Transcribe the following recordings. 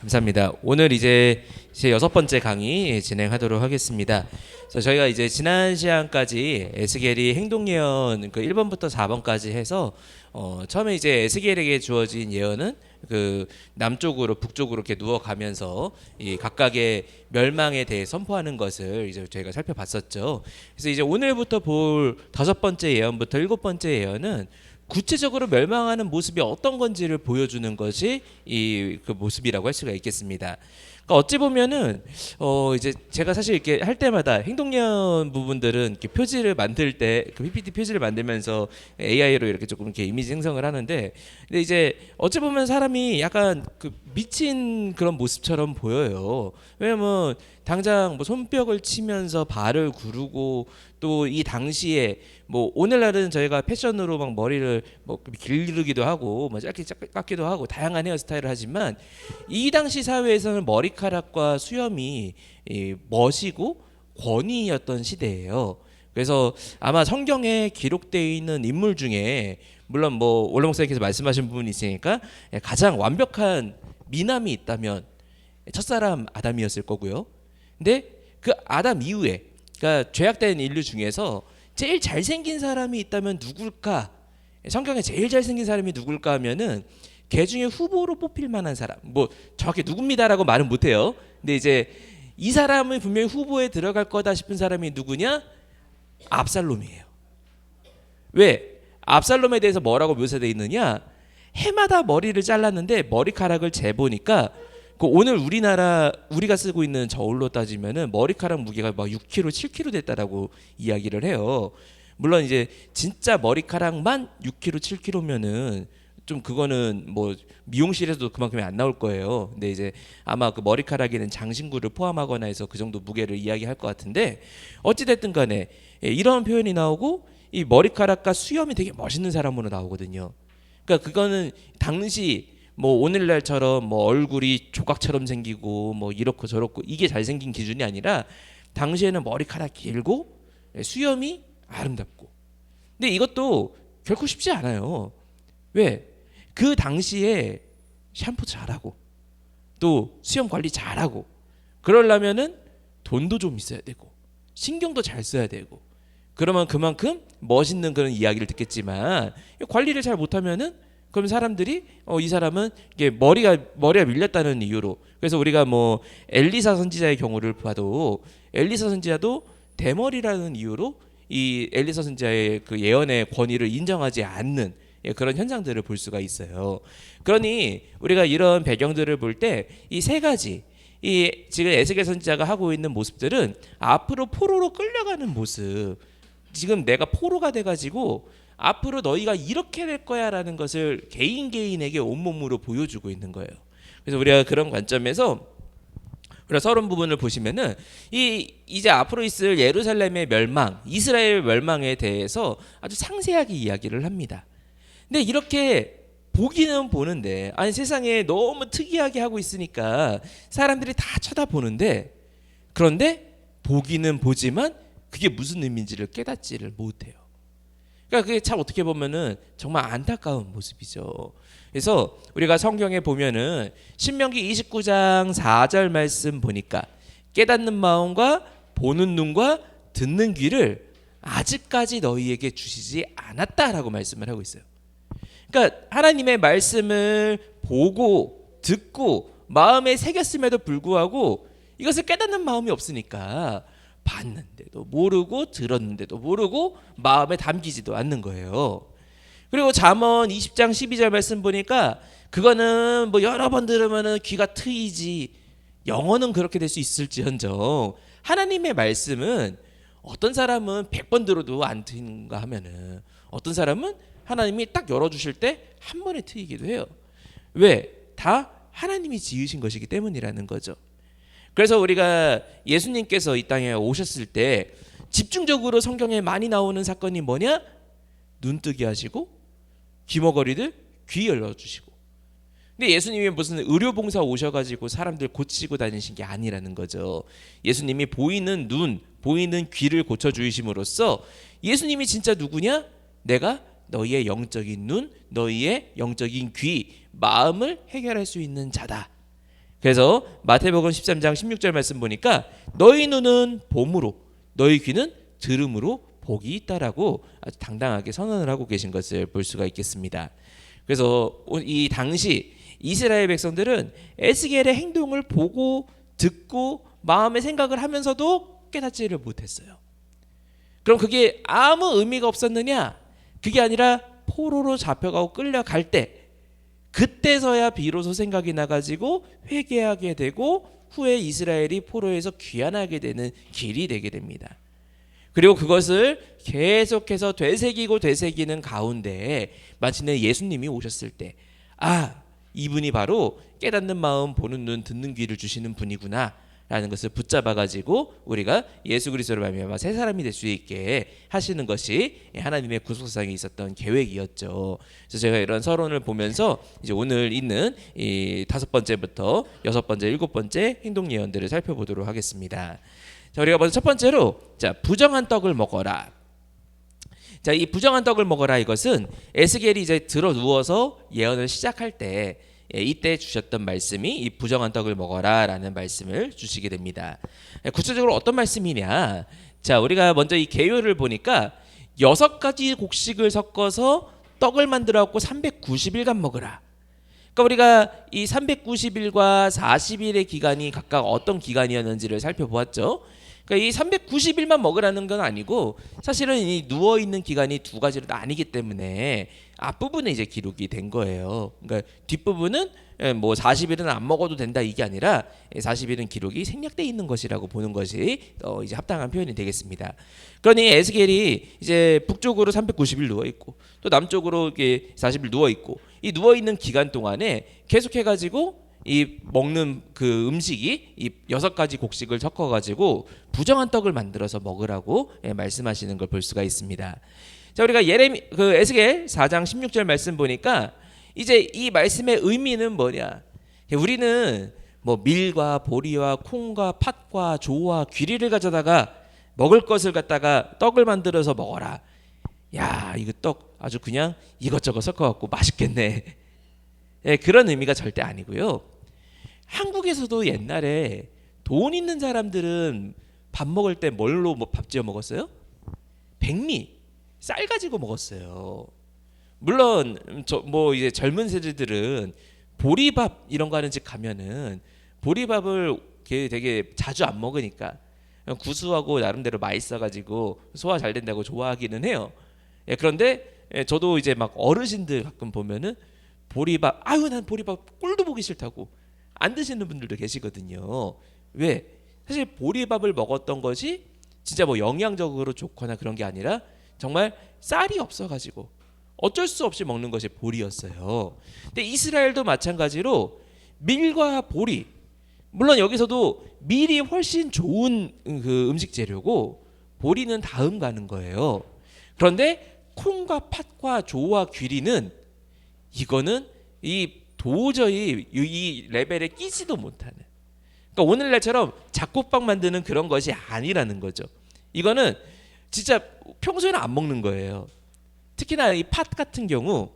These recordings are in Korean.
감사합니다. 오늘 이제 제 6번째 강의 진행하도록 하겠습니다. 그래서 저희가 이제 지난 시간까지 에스겔이 행동 예언 그 1번부터 4번까지 해서 처음에 이제 에스겔에게 주어진 예언은 그 남쪽으로 북쪽으로 이렇게 누워가면서 이 각각의 멸망에 대해 선포하는 것을 이제 저희가 살펴봤었죠. 그래서 이제 오늘부터 볼 5번째 예언부터 7번째 예언은 구체적으로 멸망하는 모습이 어떤 건지를 보여주는 것이 이 그 모습이라고 할 수가 있겠습니다. 그러니까 어찌 보면은 이제 제가 사실 이렇게 할 때마다 행동예언 부분들은 이렇게 표지를 만들 때 그 PPT 표지를 만들면서 AI로 이렇게 조금 이렇게 이미지 생성을 하는데, 근데 이제 어찌 보면 사람이 약간 그 미친 그런 모습처럼 보여요. 왜냐면 당장 뭐 손뼉을 치면서 발을 구르고 또 이 당시에 뭐 오늘날은 저희가 패션으로 막 머리를 뭐 기르기도 하고 뭐 짧게 깎기도 하고 다양한 헤어스타일을 하지만 이 당시 사회에서는 머리카락과 수염이 멋이고 권위였던 시대예요. 그래서 아마 성경에 기록되어 있는 인물 중에 물론 뭐 원로 목사님께서 말씀하신 부분이 있으니까 가장 완벽한 미남이 있다면 첫사람 아담이었을 거고요. 근데 그 아담 이후에 그러니까 죄악된 인류 중에서 제일 잘생긴 사람이 있다면 누굴까? 성경에 제일 잘생긴 사람이 누굴까 하면은 개 중에 후보로 뽑힐 만한 사람, 뭐 정확히 누굽니다라고 말은 못해요. 근데 이제 이 사람은 분명히 후보에 들어갈 거다 싶은 사람이 누구냐? 압살롬이에요. 왜? 압살롬에 대해서 뭐라고 묘사되어 있느냐? 해마다 머리를 잘랐는데 머리카락을 재보니까 그 오늘 우리가 쓰고 있는 저울로 따지면은 머리카락 무게가 막 6kg, 7kg 됐다라고 이야기를 해요. 물론 이제 진짜 머리카락만 6kg, 7kg면은 좀 그거는 뭐 미용실에서도 그만큼이 안 나올 거예요. 근데 이제 아마 그 머리카락에는 장신구를 포함하거나 해서 그 정도 무게를 이야기할 것 같은데, 어찌 됐든 간에 이런 표현이 나오고 이 머리카락과 수염이 되게 멋있는 사람으로 나오거든요. 그러니까 그거는 당시 뭐 오늘날처럼 뭐 얼굴이 조각처럼 생기고 뭐 이렇고 저렇고 이게 잘생긴 기준이 아니라 당시에는 머리카락 길고 수염이 아름답고. 근데 이것도 결코 쉽지 않아요. 왜? 그 당시에 샴푸 잘하고 또 수염 관리 잘하고 그러려면은 돈도 좀 있어야 되고 신경도 잘 써야 되고, 그러면 그만큼 멋있는 그런 이야기를 듣겠지만 관리를 잘 못하면은 그럼 사람들이 이 사람은 이게 머리가 밀렸다는 이유로, 그래서 우리가 뭐 엘리사 선지자의 경우를 봐도 엘리사 선지자도 대머리라는 이유로 이 엘리사 선지자의 그 예언의 권위를 인정하지 않는 그런 현상들을 볼 수가 있어요. 그러니 우리가 이런 배경들을 볼 때 이 세 가지 이 지금 에스겔 선지자가 하고 있는 모습들은 앞으로 포로로 끌려가는 모습, 지금 내가 포로가 돼가지고 앞으로 너희가 이렇게 될 거야라는 것을 개인에게 온몸으로 보여주고 있는 거예요. 그래서 우리가 그런 관점에서 우리가 서론 부분을 보시면은 이제 앞으로 있을 예루살렘의 멸망, 이스라엘 멸망에 대해서 아주 상세하게 이야기를 합니다. 근데 이렇게 보기는 보는데, 아니 세상에 너무 특이하게 하고 있으니까 사람들이 다 쳐다보는데, 그런데 보기는 보지만 그게 무슨 의미인지를 깨닫지를 못해요. 그러니까 그게 참 어떻게 보면은 정말 안타까운 모습이죠. 그래서 우리가 성경에 보면은 신명기 29장 4절 말씀 보니까 깨닫는 마음과 보는 눈과 듣는 귀를 아직까지 너희에게 주시지 않았다라고 말씀을 하고 있어요. 그러니까 하나님의 말씀을 보고 듣고 마음에 새겼음에도 불구하고 이것을 깨닫는 마음이 없으니까 봤는데도 모르고 들었는데도 모르고 마음에 담기지도 않는 거예요. 그리고 잠언 20장 12절 말씀 보니까 그거는 뭐 여러 번 들으면은 귀가 트이지 영어는 그렇게 될 수 있을지언정 하나님의 말씀은 어떤 사람은 100번 들어도 안 트인가 하면은 어떤 사람은 하나님이 딱 열어주실 때 한 번에 트이기도 해요. 왜? 다 하나님이 지으신 것이기 때문이라는 거죠. 그래서 우리가 예수님께서 이 땅에 오셨을 때 집중적으로 성경에 많이 나오는 사건이 뭐냐? 눈뜨게 하시고 귀머거리들 귀 열어주시고. 근데 예수님이 무슨 의료봉사 오셔가지고 사람들 고치고 다니신 게 아니라는 거죠. 예수님이 보이는 눈, 보이는 귀를 고쳐주심으로써 예수님이 진짜 누구냐? 내가 너희의 영적인 눈, 너희의 영적인 귀, 마음을 해결할 수 있는 자다. 그래서 마태복음 13장 16절 말씀 보니까 너희 눈은 봄으로 너희 귀는 들음으로 복이 있다라고 아주 당당하게 선언을 하고 계신 것을 볼 수가 있겠습니다. 그래서 이 당시 이스라엘 백성들은 에스겔의 행동을 보고 듣고 마음의 생각을 하면서도 깨닫지를 못했어요. 그럼 그게 아무 의미가 없었느냐? 그게 아니라 포로로 잡혀가고 끌려갈 때 그때서야 비로소 생각이 나가지고 회개하게 되고 후에 이스라엘이 포로에서 귀환하게 되는 길이 되게 됩니다. 그리고 그것을 계속해서 되새기고 되새기는 가운데 마침내 예수님이 오셨을 때 이분이 바로 깨닫는 마음 보는 눈 듣는 귀를 주시는 분이구나 라는 것을 붙잡아가지고 우리가 예수 그리스도로 말미암아 새 사람이 될 수 있게 하시는 것이 하나님의 구속사상에 있었던 계획이었죠. 그래서 제가 이런 서론을 보면서 이제 오늘 있는 이 5번째부터 6번째, 7번째 행동 예언들을 살펴보도록 하겠습니다. 자, 우리가 먼저 첫 번째로 부정한 떡을 먹어라. 자, 이 부정한 떡을 먹어라 이것은 에스겔이 이제 들어 누워서 예언을 시작할 때 이때 주셨던 말씀이 이 부정한 떡을 먹어라라는 말씀을 주시게 됩니다. 구체적으로 어떤 말씀이냐? 자, 우리가 먼저 이 개요를 보니까 6가지 곡식을 섞어서 떡을 만들어 갖고 390일간 먹으라. 그러니까 우리가 이 390일과 40일의 기간이 각각 어떤 기간이었는지를 살펴보았죠. 그러니까 이 390일만 먹으라는 건 아니고 사실은 이 누워 있는 기간이 2가지로 나뉘기 때문에 앞부분에 이제 기록이 된 거예요. 그러니까 뒷부분은 뭐 40일은 안 먹어도 된다 이게 아니라 40일은 기록이 생략돼 있는 것이라고 보는 것이 이제 합당한 표현이 되겠습니다. 그러니 에스겔이 이제 북쪽으로 390일 누워 있고 또 남쪽으로 이렇게 40일 누워 있고 이 누워 있는 기간 동안에 계속해 가지고 이 먹는 그 음식이 이 6가지 곡식을 섞어 가지고 부정한 떡을 만들어서 먹으라고 말씀하시는 걸 볼 수가 있습니다. 자, 우리가 에스겔 4장 16절 말씀 보니까 이제 이 말씀의 의미는 뭐냐? 우리는 뭐 밀과 보리와 콩과 팥과 조와 귀리를 가져다가 먹을 것을 갖다가 떡을 만들어서 먹어라. 야, 이거 떡 아주 그냥 이것저것 섞어 갖고 맛있겠네. 그런 의미가 절대 아니고요. 한국에서도 옛날에 돈 있는 사람들은 밥 먹을 때 뭘로 밥 지어 먹었어요? 백미, 쌀 가지고 먹었어요. 물론 뭐 이제 젊은 세대들은 보리밥 이런 거 하는 집 가면은 보리밥을 되게 자주 안 먹으니까 구수하고 나름대로 맛있어가지고 소화 잘 된다고 좋아하기는 해요. 그런데 저도 이제 막 어르신들 가끔 보면은 보리밥, 난 보리밥 꼴도 보기 싫다고 안 드시는 분들도 계시거든요. 왜? 사실 보리밥을 먹었던 것이 진짜 뭐 영양적으로 좋거나 그런 게 아니라 정말 쌀이 없어가지고 어쩔 수 없이 먹는 것이 보리였어요. 근데 이스라엘도 마찬가지로 밀과 보리, 물론 여기서도 밀이 훨씬 좋은 그 음식 재료고 보리는 다음 가는 거예요. 그런데 콩과 팥과 조와 귀리는 이거는 도저히 이 레벨에 끼지도 못하는, 그러니까 오늘날처럼 잡곡밥 만드는 그런 것이 아니라는 거죠. 이거는 진짜 평소에는 안 먹는 거예요. 특히나 이 팥 같은 경우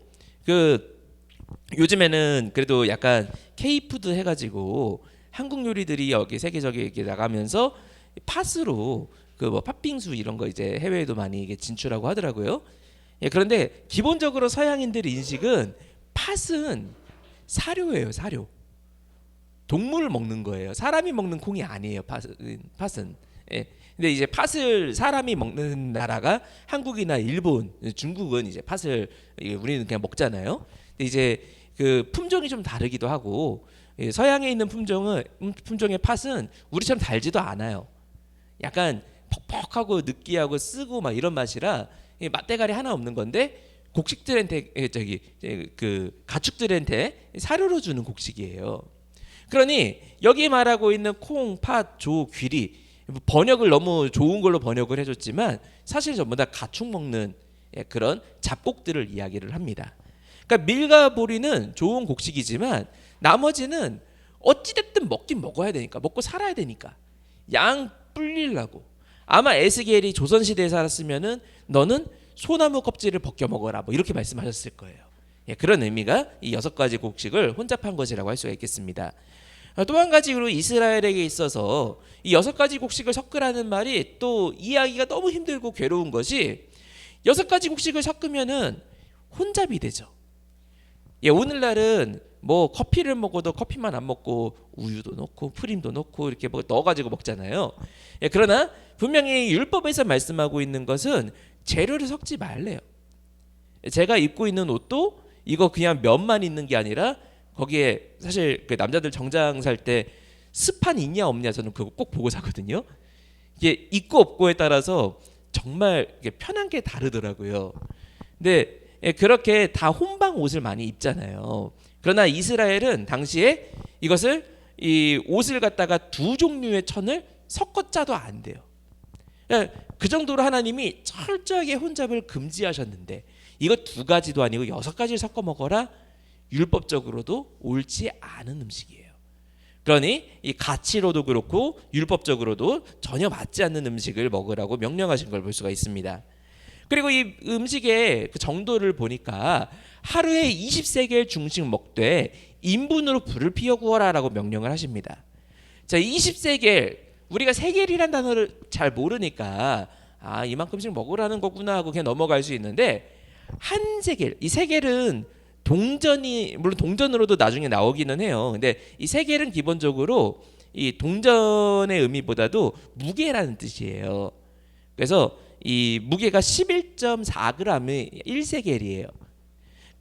요즘에는 그래도 약간 K푸드 해가지고 한국 요리들이 여기 세계적에 이렇게 나가면서 팥으로 뭐 팥빙수 이런 거 이제 해외에도 많이 이게 진출하고 하더라고요. 그런데 기본적으로 서양인들 인식은 팥은 사료예요, 사료. 동물을 먹는 거예요. 사람이 먹는 콩이 아니에요, 팥은. 근데 이제 팥을 사람이 먹는 나라가 한국이나 일본, 중국은 이제 팥을 우리는 그냥 먹잖아요. 근데 이제 그 품종이 좀 다르기도 하고 서양에 있는 품종의 팥은 우리처럼 달지도 않아요. 약간 퍽퍽하고 느끼하고 쓰고 막 이런 맛이라 맛대가리 하나 없는 건데 곡식들한테 가축들한테 사료로 주는 곡식이에요. 그러니 여기 말하고 있는 콩, 팥, 조, 귀리 번역을 너무 좋은 걸로 번역을 해줬지만 사실 전부 다 가축 먹는 그런 잡곡들을 이야기를 합니다. 그러니까 밀과 보리는 좋은 곡식이지만 나머지는 어찌됐든 먹긴 먹어야 되니까, 먹고 살아야 되니까 양 불리려고 아마 에스겔이 조선시대에 살았으면은 너는 소나무 껍질을 벗겨 먹어라 뭐 이렇게 말씀하셨을 거예요. 그런 의미가 이 6가지 곡식을 혼잡한 것이라고 할 수가 있겠습니다. 또 한 가지로 이스라엘에게 있어서 이 6가지 곡식을 섞으라는 말이 또 이해하기가 너무 힘들고 괴로운 것이 6가지 곡식을 섞으면은 혼잡이 되죠. 예, 오늘날은 뭐 커피를 먹어도 커피만 안 먹고 우유도 넣고 프림도 넣고 이렇게 뭐 넣어가지고 먹잖아요. 예, 그러나 분명히 율법에서 말씀하고 있는 것은 재료를 섞지 말래요. 제가 입고 있는 옷도 이거 그냥 면만 있는 게 아니라 거기에 사실 그 남자들 정장 살 때 스판 있냐 없냐 저는 그거 꼭 보고 사거든요. 이게 있고 없고에 따라서 정말 이게 편한 게 다르더라고요. 근데 그렇게 다 혼방 옷을 많이 입잖아요. 그러나 이스라엘은 당시에 이것을 이 옷을 갖다가 두 종류의 천을 섞어 짜도 안 돼요. 그 정도로 하나님이 철저하게 혼잡을 금지하셨는데 이거 2가지도 아니고 6가지를 섞어 먹어라. 율법적으로도 옳지 않은 음식이에요. 그러니 이 가치로도 그렇고 율법적으로도 전혀 맞지 않는 음식을 먹으라고 명령하신 걸 볼 수가 있습니다. 그리고 이 음식의 그 정도를 보니까 하루에 20세겔 중씩 먹되 인분으로 불을 피워 구워라라고 명령을 하십니다. 자, 20세겔 우리가 세겔이란 단어를 잘 모르니까 아 이만큼씩 먹으라는 거구나 하고 그냥 넘어갈 수 있는데 한 세겔, 이 세겔은 동전이 물론 동전으로도 나중에 나오기는 해요. 근데 이 세겔은 기본적으로 이 동전의 의미보다도 무게라는 뜻이에요. 그래서 이 무게가 11.4g이 1세겔이에요.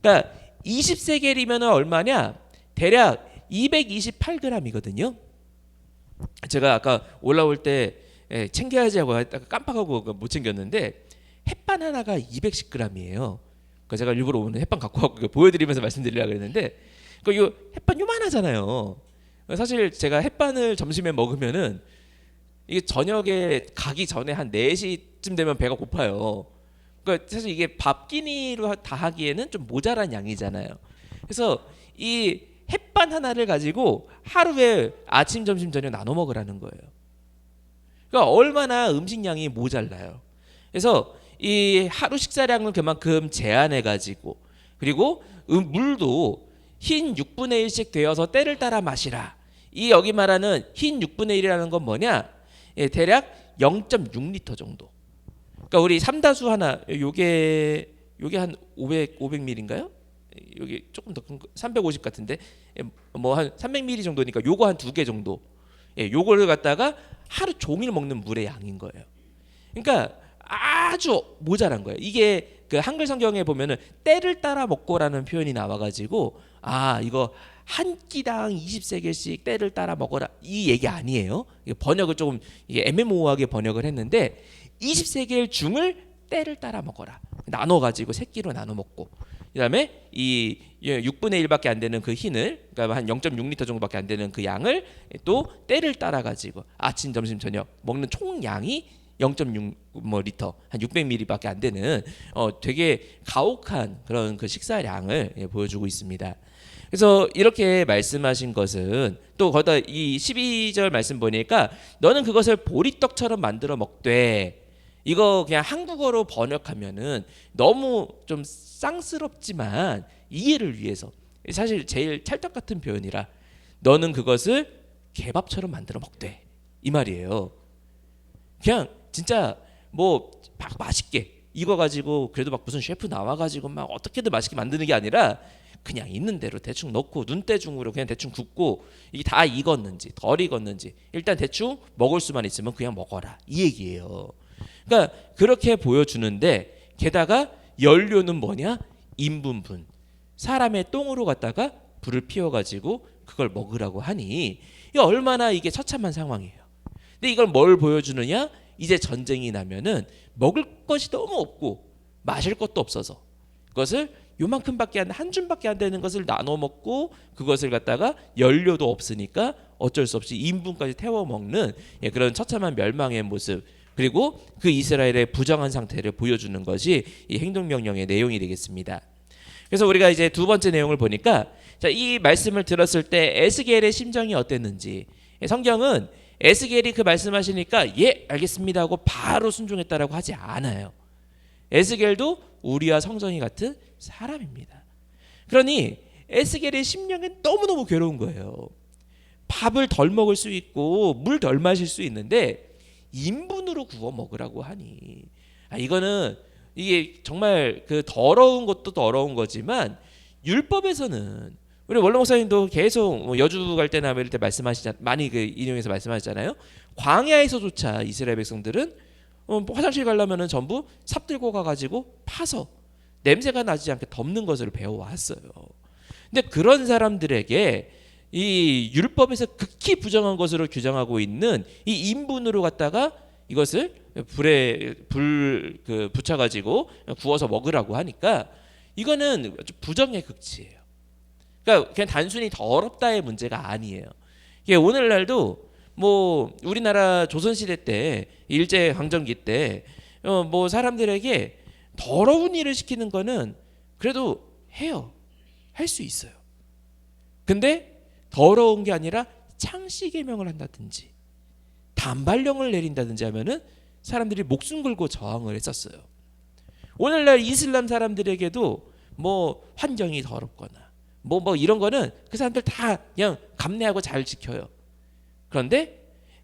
그러니까 20세겔이면 얼마냐? 대략 228g이거든요. 제가 아까 올라올 때 챙겨야지 하고 깜빡하고 못 챙겼는데 햇반 하나가 210g이에요. 그래서 제가 일부러 오늘 햇반 갖고 와서 보여드리면서 말씀드리려고 그랬는데 이 햇반 요만하잖아요. 사실 제가 햇반을 점심에 먹으면은 이게 저녁에 가기 전에 한 4시쯤 되면 배가 고파요. 그러니까 사실 이게 밥 끼니로 다 하기에는 좀 모자란 양이잖아요. 그래서 이 햇반 하나를 가지고 하루에 아침, 점심, 저녁 나눠 먹으라는 거예요. 그러니까 얼마나 음식량이 모자라요. 그래서 이 하루 식사량을 그만큼 제한해 가지고 그리고 물도 흰 6분의 1씩 되어서 때를 따라 마시라. 이 여기 말하는 흰 6분의 1이라는 건 뭐냐? 대략 0.6리터 정도. 그러니까 우리 삼다수 하나 요게 한 500ml인가요? 여기 조금 더 큰 거 350 같은데 뭐 한 300ml 정도니까 요거 한 2개 정도. 요거를 갖다가 하루 종일 먹는 물의 양인 거예요. 그러니까 아주 모자란 거예요. 이게 그 한글 성경에 보면은 때를 따라 먹고라는 표현이 나와가지고 아 이거 한 끼당 20세겔씩 때를 따라 먹어라 이 얘기 아니에요. 번역을 조금 애매모호하게 번역을 했는데 20세겔 중을 때를 따라 먹어라. 나눠가지고 세 끼로 나눠 먹고 그다음에 이 6분의 1밖에 안 되는 그 흰을 그러니까 한 0.6리터 정도밖에 안 되는 그 양을 또 때를 따라 가지고 아침, 점심, 저녁 먹는 총 양이 0.6 뭐 리터 한 600ml밖에 안 되는 되게 가혹한 그런 그 식사량을 보여주고 있습니다. 그래서 이렇게 말씀하신 것은 또 거기다 이 12절 말씀 보니까 너는 그것을 보리떡처럼 만들어 먹되 이거 그냥 한국어로 번역하면은 너무 좀 쌍스럽지만 이해를 위해서 사실 제일 찰떡 같은 표현이라 너는 그것을 개밥처럼 만들어 먹되 이 말이에요. 그냥 진짜 뭐 막 맛있게 이거 가지고 그래도 막 무슨 셰프 나와가지고 막 어떻게든 맛있게 만드는 게 아니라 그냥 있는 대로 대충 넣고 눈대중으로 그냥 대충 굽고 이게 다 익었는지 덜 익었는지 일단 대충 먹을 수만 있으면 그냥 먹어라 이 얘기예요. 그러니까 그렇게 보여주는데 게다가 연료는 뭐냐? 인분분 사람의 똥으로 갖다가 불을 피워가지고 그걸 먹으라고 하니 이게 얼마나 이게 처참한 상황이에요. 근데 이걸 뭘 보여주느냐? 이제 전쟁이 나면은 먹을 것이 너무 없고 마실 것도 없어서 그것을 요만큼밖에 한 줌밖에 안 되는 것을 나눠 먹고 그것을 갖다가 연료도 없으니까 어쩔 수 없이 인분까지 태워 먹는 그런 처참한 멸망의 모습 그리고 그 이스라엘의 부정한 상태를 보여주는 것이 이 행동명령의 내용이 되겠습니다. 그래서 우리가 이제 두 번째 내용을 보니까 자, 이 말씀을 들었을 때 에스겔의 심정이 어땠는지 성경은 에스겔이 그 말씀하시니까 예 알겠습니다 하고 바로 순종했다라고 하지 않아요. 에스겔도 우리와 성정이 같은 사람입니다. 그러니 에스겔의 심령은 너무너무 괴로운 거예요. 밥을 덜 먹을 수 있고 물 덜 마실 수 있는데 인분으로 구워 먹으라고 하니 이거는 이게 정말 그 더러운 것도 더러운 거지만 율법에서는 우리 원로 목사님도 계속 뭐 여주 갈 때나 이럴 때 말씀하시잖아요. 많이 그 인용해서 말씀하시잖아요. 광야에서조차 이스라엘 백성들은 화장실 가려면은 전부 삽 들고 가가지고 파서 냄새가 나지 않게 덮는 것을 배워왔어요. 근데 그런 사람들에게 이 율법에서 극히 부정한 것으로 규정하고 있는 이 인분으로 갖다가 이것을 불에 붙여가지고 구워서 먹으라고 하니까 이거는 부정의 극치예요. 그러니까 그냥 단순히 더럽다의 문제가 아니에요. 이게 오늘날도 뭐 우리나라 조선시대 때 일제 강점기 때 뭐 사람들에게 더러운 일을 시키는 거는 그래도 해요. 할 수 있어요. 근데 더러운 게 아니라 창씨 계명을 한다든지 단발령을 내린다든지 하면은 사람들이 목숨 걸고 저항을 했었어요. 오늘날 이슬람 사람들에게도 뭐 환경이 더럽거나 뭐 이런 거는 그 사람들 다 그냥 감내하고 잘 지켜요. 그런데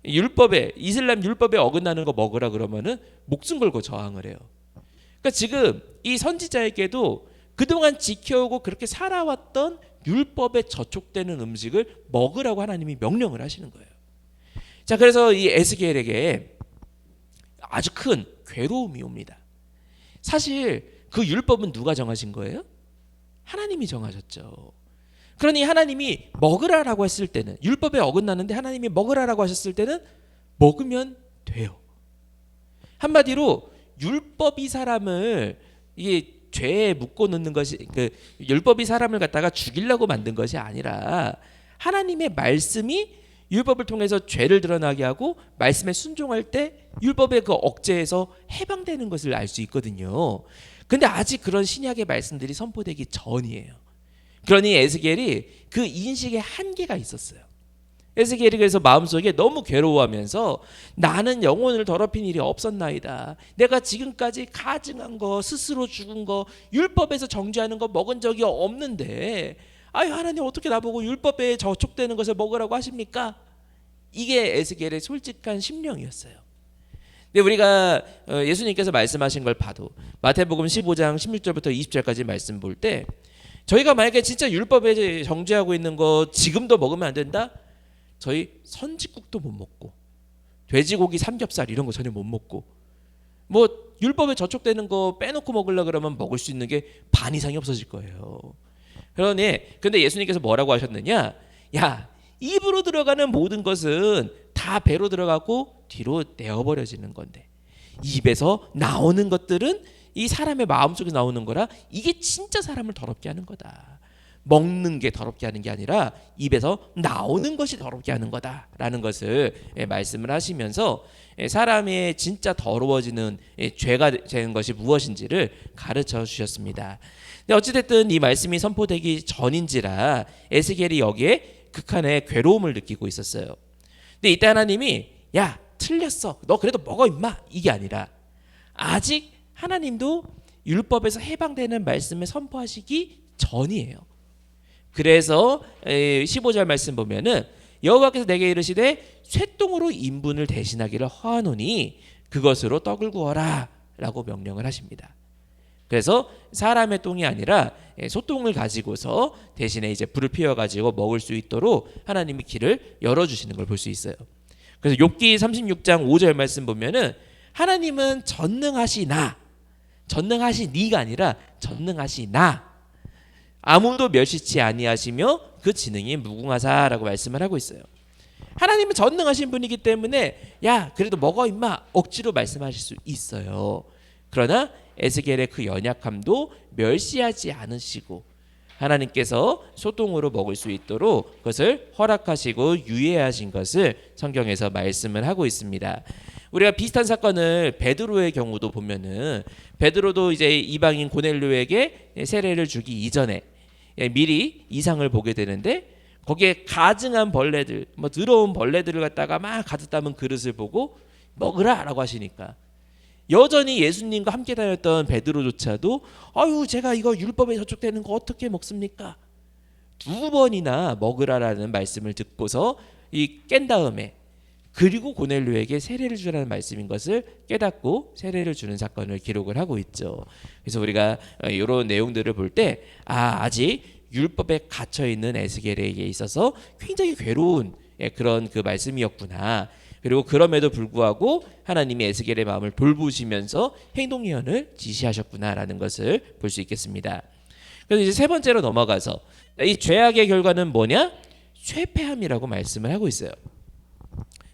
이슬람 율법에 어긋나는 거 먹으라 그러면은 목숨 걸고 저항을 해요. 그러니까 지금 이 선지자에게도 그동안 지켜오고 그렇게 살아왔던 율법에 저촉되는 음식을 먹으라고 하나님이 명령을 하시는 거예요. 자, 그래서 이 에스겔에게 아주 큰 괴로움이 옵니다. 사실 그 율법은 누가 정하신 거예요? 하나님이 정하셨죠. 그러니 하나님이 먹으라라고 했을 때는 율법에 어긋나는데 하나님이 먹으라라고 하셨을 때는 먹으면 돼요. 한마디로 율법이 사람을 이게 죄에 묶어 놓는 것이 그 율법이 사람을 갖다가 죽이려고 만든 것이 아니라 하나님의 말씀이 율법을 통해서 죄를 드러나게 하고 말씀에 순종할 때 율법의 그 억제에서 해방되는 것을 알 수 있거든요. 근데 아직 그런 신약의 말씀들이 선포되기 전이에요. 그러니 에스겔이 그 인식에 한계가 있었어요. 에스겔이 그래서 마음속에 너무 괴로워하면서 나는 영혼을 더럽힌 일이 없었나이다. 내가 지금까지 가증한 거, 스스로 죽은 거, 율법에서 정죄하는 거 먹은 적이 없는데 아유 하나님 어떻게 나보고 율법에 저촉되는 것을 먹으라고 하십니까? 이게 에스겔의 솔직한 심령이었어요. 근데 우리가 예수님께서 말씀하신 걸 봐도 마태복음 15장 16절부터 20절까지 말씀 볼 때 저희가 만약에 진짜 율법에 정죄하고 있는 거 지금도 먹으면 안 된다? 저희 선지국도 못 먹고 돼지고기 삼겹살 이런 거 전혀 못 먹고 뭐 율법에 저촉되는 거 빼놓고 먹으려고 그러면 먹을 수 있는 게 반 이상이 없어질 거예요. 그러니 근데 예수님께서 뭐라고 하셨느냐? 야, 입으로 들어가는 모든 것은 다 배로 들어가고 뒤로 내어버려지는 건데 입에서 나오는 것들은 이 사람의 마음속에 나오는 거라 이게 진짜 사람을 더럽게 하는 거다. 먹는 게 더럽게 하는 게 아니라 입에서 나오는 것이 더럽게 하는 거다라는 것을 말씀을 하시면서 사람의 진짜 더러워지는 죄가 되는 것이 무엇인지를 가르쳐 주셨습니다. 근데 어찌됐든 이 말씀이 선포되기 전인지라 에스겔이 여기에 극한의 괴로움을 느끼고 있었어요. 근데 이때 하나님이 야 틀렸어 너 그래도 먹어 임마 이게 아니라 아직 하나님도 율법에서 해방되는 말씀을 선포하시기 전이에요. 그래서 15절 말씀 보면은 여호와께서 내게 이르시되 쇠똥으로 인분을 대신하기를 허하노니 그것으로 떡을 구워라 라고 명령을 하십니다. 그래서 사람의 똥이 아니라 소똥을 가지고서 대신에 이제 불을 피워가지고 먹을 수 있도록 하나님이 길을 열어주시는 걸 볼 수 있어요. 그래서 욥기 36장 5절 말씀 보면은 하나님은 전능하시나 전능하시니가 아니라 전능하시나 아무도 멸시치 아니하시며 그 지능이 무궁하사라고 말씀을 하고 있어요. 하나님은 전능하신 분이기 때문에 야 그래도 먹어 임마 억지로 말씀하실 수 있어요. 그러나 에스겔의 그 연약함도 멸시하지 않으시고 하나님께서 소똥으로 먹을 수 있도록 그것을 허락하시고 유예하신 것을 성경에서 말씀을 하고 있습니다. 우리가 비슷한 사건을 베드로의 경우도 보면은 베드로도 이제 이방인 고넬료에게 세례를 주기 이전에 미리 이상을 보게 되는데 거기에 가증한 벌레들, 뭐 더러운 벌레들을 갖다가 막 가득 담은 그릇을 보고 먹으라라고 하시니까 여전히 예수님과 함께 다녔던 베드로조차도 아유 제가 이거 율법에 저촉되는 거 어떻게 먹습니까? 2번이나 먹으라라는 말씀을 듣고서 이 깬 다음에 그리고 고넬료에게 세례를 주라는 말씀인 것을 깨닫고 세례를 주는 사건을 기록을 하고 있죠. 그래서 우리가 이런 내용들을 볼 때 아직 율법에 갇혀 있는 에스겔에게 있어서 굉장히 괴로운 그런 그 말씀이었구나. 그리고 그럼에도 불구하고 하나님이 에스겔의 마음을 돌보시면서 행동 예언을 지시하셨구나라는 것을 볼 수 있겠습니다. 그래서 이제 세 번째로 넘어가서 이 죄악의 결과는 뭐냐? 쇠폐함이라고 말씀을 하고 있어요.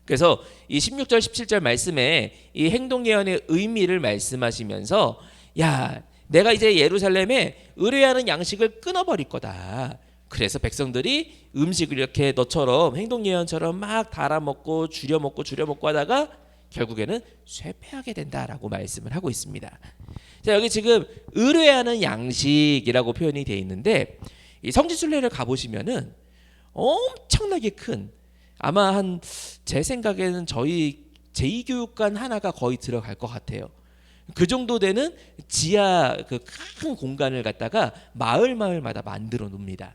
그래서 이 16절 17절 말씀에 이 행동 예언의 의미를 말씀하시면서 야, 내가 이제 예루살렘에 의뢰하는 양식을 끊어버릴 거다. 그래서 백성들이 음식을 이렇게 너처럼 행동 예언처럼 막 달아먹고 줄여먹고 하다가 결국에는 쇠폐하게 된다라고 말씀을 하고 있습니다. 자, 여기 지금 의뢰하는 양식이라고 표현이 되어 있는데 이 성지순례를 가보시면은 엄청나게 큰 아마 한 제 생각에는 저희 제2교육관 하나가 거의 들어갈 것 같아요. 그 정도 되는 지하 그 큰 공간을 갖다가 마을마다 만들어 놉니다.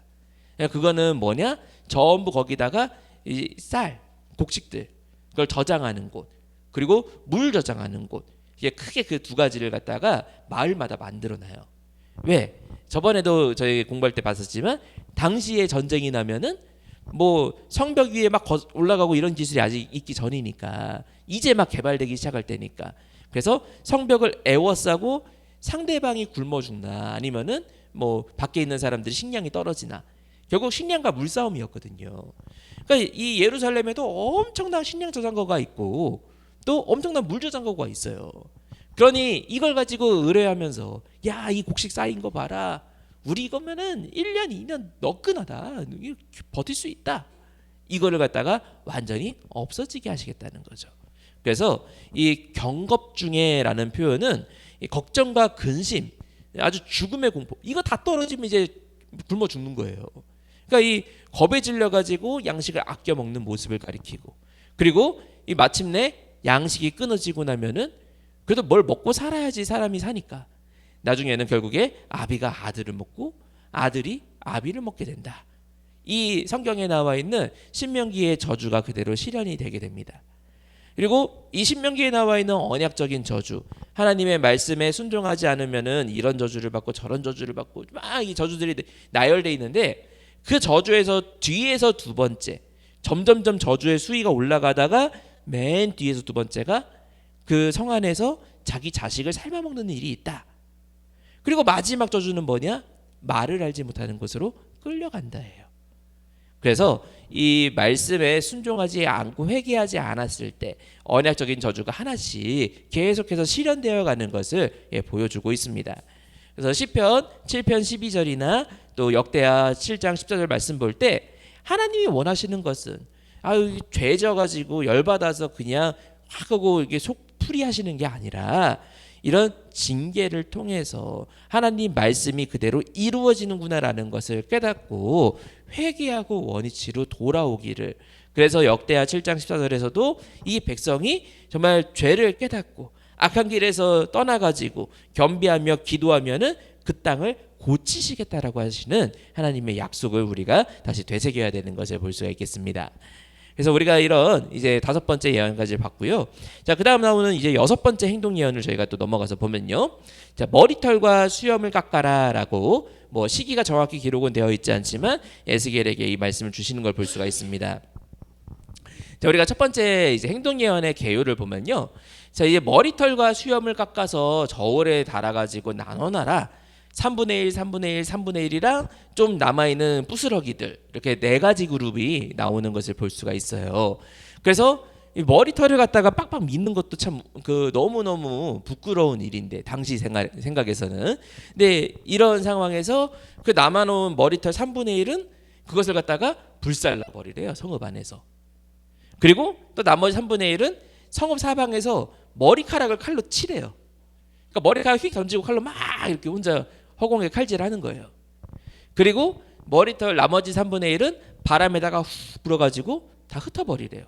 그거는 뭐냐? 전부 거기다가 이 쌀, 곡식들 그걸 저장하는 곳, 그리고 물 저장하는 곳, 이게 크게 그 두 가지를 갖다가 마을마다 만들어 놔요. 왜? 저번에도 저희 공부할 때 봤었지만 당시에 전쟁이 나면은 뭐 성벽 위에 막 올라가고 이런 기술이 아직 있기 전이니까 이제 막 개발되기 시작할 때니까 그래서 성벽을 에워싸고 상대방이 굶어 죽나 아니면은 뭐 밖에 있는 사람들이 식량이 떨어지나 결국 식량과 물싸움이었거든요. 그러니까 이 예루살렘에도 엄청난 식량 저장고가 있고 또 엄청난 물 저장고가 있어요. 그러니 이걸 가지고 의뢰하면서 야, 이 곡식 쌓인 거 봐라. 우리 이거면은 1년 2년 너끈하다. 버틸 수 있다. 이거를 갖다가 완전히 없어지게 하시겠다는 거죠. 그래서 이 경겁 중에라는 표현은 이 걱정과 근심, 아주 죽음의 공포 이거 다 떨어지면 이제 굶어 죽는 거예요. 그러니까 이 겁에 질려 가지고 양식을 아껴 먹는 모습을 가리키고 그리고 이 마침내 양식이 끊어지고 나면은 그래도 뭘 먹고 살아야지 사람이 사니까 나중에는 결국에 아비가 아들을 먹고 아들이 아비를 먹게 된다. 이 성경에 나와 있는 신명기의 저주가 그대로 실현이 되게 됩니다. 그리고 이 신명기에 나와 있는 언약적인 저주, 하나님의 말씀에 순종하지 않으면은 이런 저주를 받고 저런 저주를 받고 막 이 저주들이 나열돼 있는데 그 저주에서 뒤에서 두 번째 점점점 저주의 수위가 올라가다가 맨 뒤에서 두 번째가 그 성 안에서 자기 자식을 삶아먹는 일이 있다. 그리고 마지막 저주는 뭐냐? 말을 알지 못하는 곳으로 끌려간다예요. 그래서 이 말씀에 순종하지 않고 회개하지 않았을 때 언약적인 저주가 하나씩 계속해서 실현되어 가는 것을 보여주고 있습니다. 그래서 시편 7편 12절이나 또 역대하 7장 14절 말씀 볼 때 하나님이 원하시는 것은 죄 져가지고 열받아서 그냥 확 하고 이게 속풀이 하시는 게 아니라 이런 징계를 통해서 하나님 말씀이 그대로 이루어지는구나라는 것을 깨닫고 회개하고 원위치로 돌아오기를. 그래서 역대하 7장 14절에서도 이 백성이 정말 죄를 깨닫고 악한 길에서 떠나가지고 겸비하며 기도하면은 그 땅을 고치시겠다라고 하시는 하나님의 약속을 우리가 다시 되새겨야 되는 것을 볼 수가 있겠습니다. 그래서 우리가 이런 이제 다섯 번째 예언까지 봤고요. 자, 그다음 나오는 이제 여섯 번째 행동 예언을 저희가 또 넘어가서 보면요. 자, 머리털과 수염을 깎아라라고 뭐 시기가 정확히 기록은 되어 있지 않지만 에스겔에게 이 말씀을 주시는 걸 볼 수가 있습니다. 자, 우리가 첫 번째 이제 행동 예언의 개요를 보면요. 자, 이제 머리털과 수염을 깎아서 저울에 달아가지고 나눠놔라. 3분의 1, 3분의 1, 3분의 1이랑 좀 남아있는 부스러기들 이렇게 네 가지 그룹이 나오는 것을 볼 수가 있어요. 그래서 이 머리털을 갖다가 빡빡 믿는 것도 참 그 너무너무 부끄러운 일인데 당시 생각에서는. 근데 이런 상황에서 그 남아놓은 머리털 3분의 1은 그것을 갖다가 불살라 버리래요. 성읍 안에서. 그리고 또 나머지 3분의 1은 성읍 사방에서 머리카락을 칼로 치래요. 그러니까 머리카락 휙 던지고 칼로 막 이렇게 혼자 허공에 칼질하는 거예요. 그리고 머리털 나머지 3분의 1은 바람에다가 훅 불어가지고 다 흩어버리래요.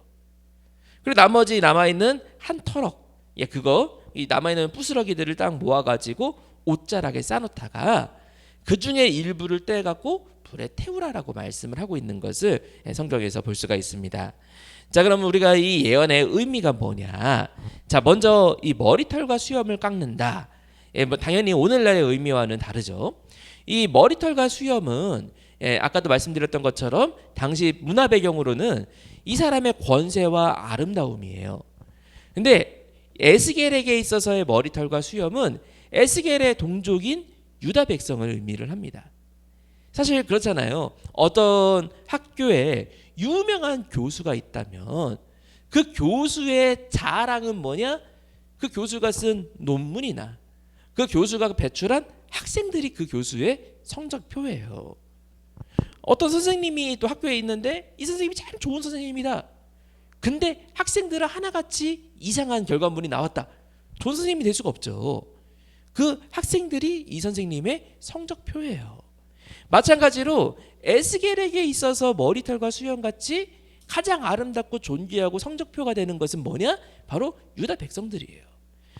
그리고 나머지 남아있는 한 터럭, 그거 이 남아있는 부스러기들을 딱 모아가지고 옷자락에 싸놓다가 그 중에 일부를 떼갖고 불에 태우라라고 말씀을 하고 있는 것을 성경에서 볼 수가 있습니다. 자, 그럼 우리가 이 예언의 의미가 뭐냐? 자, 먼저 이 머리털과 수염을 깎는다. 뭐 당연히 오늘날의 의미와는 다르죠. 이 머리털과 수염은 아까도 말씀드렸던 것처럼 당시 문화 배경으로는 이 사람의 권세와 아름다움이에요. 근데 에스겔에게 있어서의 머리털과 수염은 에스겔의 동족인 유다 백성을 의미를 합니다. 사실 그렇잖아요. 어떤 학교에 유명한 교수가 있다면 그 교수의 자랑은 뭐냐? 그 교수가 쓴 논문이나 그 교수가 배출한 학생들이 그 교수의 성적표예요. 어떤 선생님이 또 학교에 있는데 이 선생님이 참 좋은 선생님이다. 근데 학생들은 하나같이 이상한 결과물이 나왔다. 좋은 선생님이 될 수가 없죠. 그 학생들이 이 선생님의 성적표예요. 마찬가지로 에스겔에게 있어서 머리털과 수염같이 가장 아름답고 존귀하고 성적표가 되는 것은 뭐냐? 바로 유다 백성들이에요.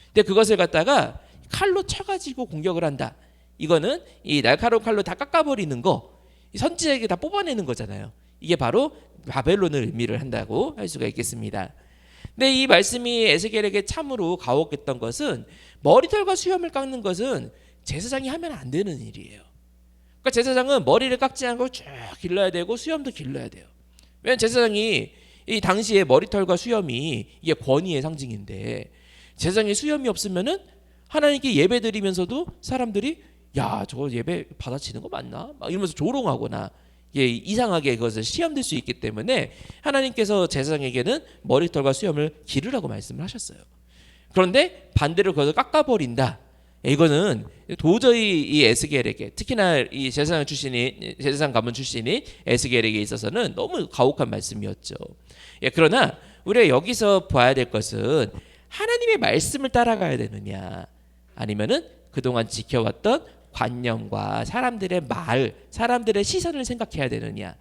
근데 그것을 갖다가 칼로 쳐가지고 공격을 한다. 이거는 이 날카로운 칼로 다 깎아버리는 거, 선지자에게 다 뽑아내는 거잖아요. 이게 바로 바벨론을 의미를 한다고 할 수가 있겠습니다. 근데 이 말씀이 에스겔에게 참으로 가혹했던 것은 머리털과 수염을 깎는 것은 제사장이 하면 안 되는 일이에요. 그러니까 제사장은 머리를 깎지 않고 쭉 길러야 되고 수염도 길러야 돼요. 왜냐하면 제사장이 이 당시에 머리털과 수염이 이게 권위의 상징인데 제사장이 수염이 없으면은 하나님께 예배 드리면서도 사람들이 야, 저거 예배 받아치는 거 맞나? 막 이러면서 조롱하거나 이상하게 그것을 시험될 수 있기 때문에 하나님께서 제사장에게는 머리털과 수염을 기르라고 말씀을 하셨어요. 그런데 반대로 그것을 깎아버린다. 이거는 도저히 이 에스겔에게, 특히나 이 제사장 가문 출신인 에스겔에게 있어서는 너무 가혹한 말씀이었죠. 그러나 우리가 여기서 봐야 될 것은 하나님의 말씀을 따라가야 되느냐, 아니면은 그동안 지켜왔던 관념과 사람들의 말, 사람들의 시선을 생각해야 되느냐.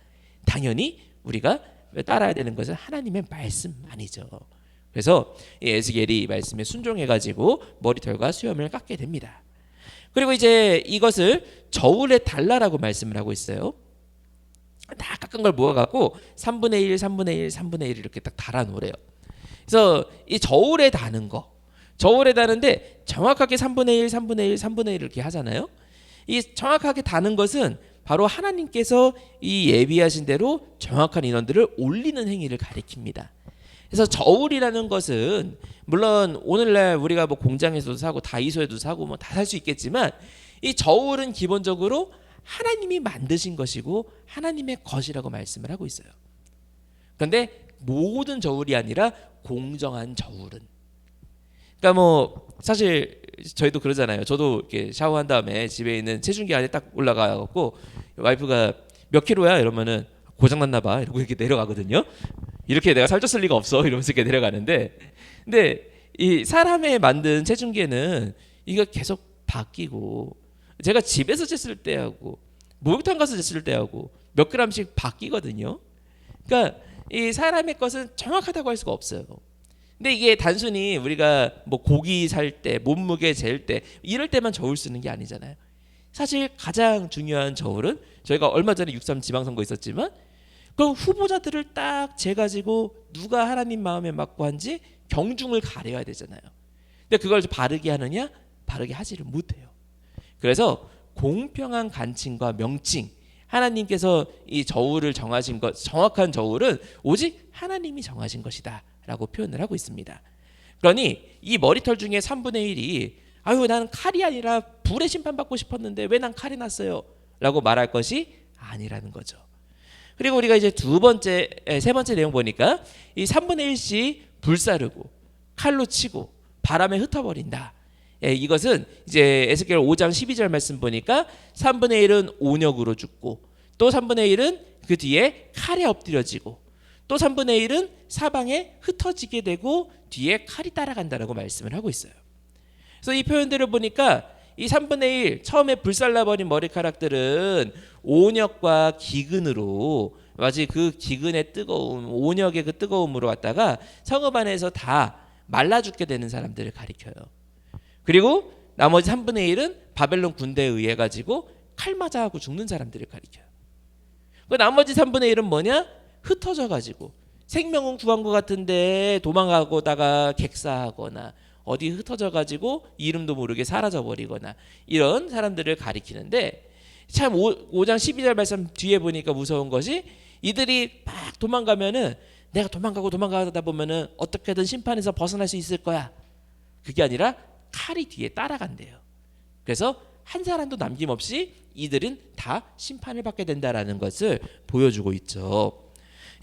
당연히 우리가 따라야 되는 것은 하나님의 말씀만이죠. 그래서 이 에스겔이 이 말씀에 순종해가지고 머리털과 수염을 깎게 됩니다. 그리고 이제 이것을 저울에 달라라고 말씀을 하고 있어요. 다 깎은 걸 모아갖고 3분의 1, 3분의 1, 3분의 1 이렇게 딱 달아놓으래요. 그래서 이 저울에 다는 거, 저울에 다는데 정확하게 3분의 1, 3분의 1, 3분의 1 이렇게 하잖아요. 이 정확하게 다는 것은 바로 하나님께서 이 예비하신 대로 정확한 인원들을 올리는 행위를 가리킵니다. 그래서 저울이라는 것은 물론 오늘날 우리가 뭐 공장에서도 사고 다이소에도 사고 뭐 다 살 수 있겠지만 이 저울은 기본적으로 하나님이 만드신 것이고 하나님의 것이라고 말씀을 하고 있어요. 그런데 모든 저울이 아니라 공정한 저울은, 그러니까 뭐 사실 저희도 그러잖아요. 저도 이렇게 샤워한 다음에 집에 있는 체중계 안에 딱 올라가고 와이프가 몇 킬로야 이러면은 고장났나 봐 이러고 이렇게 내려가거든요. 이렇게 내가 살쪘을 리가 없어 이러면서 이렇게 내려가는데, 근데 이 사람의 만든 체중계는 이거 계속 바뀌고, 제가 집에서 쟀을 때하고 목욕탕 가서 쟀을 때하고 몇 그램씩 바뀌거든요. 그러니까 이 사람의 것은 정확하다고 할 수가 없어요. 근데 이게 단순히 우리가 뭐 고기 살 때, 몸무게 잴 때 이럴 때만 저울 쓰는 게 아니잖아요. 사실 가장 중요한 저울은 저희가 얼마 전에 6.3 지방선거 있었지만 그럼 후보자들을 딱 재가지고 누가 하나님 마음에 맞고 한지 경중을 가려야 되잖아요. 근데 그걸 바르게 하느냐? 바르게 하지를 못해요. 그래서 공평한 간칭과 명칭, 하나님께서 이 저울을 정하신 것, 정확한 저울은 오직 하나님이 정하신 것이다 라고 표현을 하고 있습니다. 그러니 이 머리털 중에 3분의 1이 아유 나는 칼이 아니라 불의 심판받고 싶었는데 왜 난 칼이 났어요 라고 말할 것이 아니라는 거죠. 그리고 우리가 이제 세 번째 내용 보니까 이 3분의 1씩 불사르고 칼로 치고 바람에 흩어버린다. 이것은 이제 에스겔 5장 12절 말씀 보니까 3분의 1은 온역으로 죽고 또 3분의 1은 그 뒤에 칼에 엎드려지고 또 3분의 1은 사방에 흩어지게 되고 뒤에 칼이 따라간다라고 말씀을 하고 있어요. 그래서 이 표현들을 보니까 이 3분의 1 처음에 불살라버린 머리카락들은 온역과 기근으로, 마치 그 기근의 뜨거움, 온역의 그 뜨거움으로 왔다가 성읍 안에서 다 말라 죽게 되는 사람들을 가리켜요. 그리고 나머지 3분의 1은 바벨론 군대에 의해 가지고 칼 맞아하고 죽는 사람들을 가리켜요. 그 나머지 3분의 1은 뭐냐? 흩어져 가지고 생명은 구한 것 같은데 도망가고다가 객사하거나 어디 흩어져 가지고 이름도 모르게 사라져 버리거나 이런 사람들을 가리키는데, 참 5장 12절 말씀 뒤에 보니까 무서운 것이, 이들이 막 도망가면은 내가 도망가다 보면은 어떻게든 심판에서 벗어날 수 있을 거야. 그게 아니라 칼이 뒤에 따라간대요. 그래서 한 사람도 남김없이 이들은 다 심판을 받게 된다라는 것을 보여주고 있죠.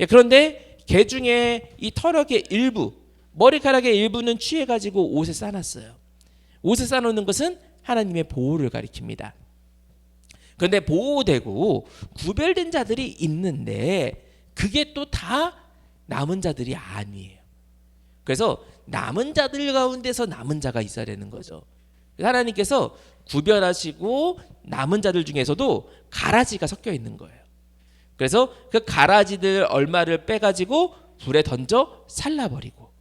그런데 개 중에 이 털역의 일부, 머리카락의 일부는 취해가지고 옷에 싸놨어요. 옷에 싸놓는 것은 하나님의 보호를 가리킵니다. 그런데 보호되고 구별된 자들이 있는데 그게 또 다 남은 자들이 아니에요. 그래서 남은 자들 가운데서 남은 자가 있어야 되는 거죠. 하나님께서 구별하시고 남은 자들 중에서도 가라지가 섞여 있는 거예요. 그래서 그 가라지들 얼마를 빼가지고 불에 던져 살라버리고,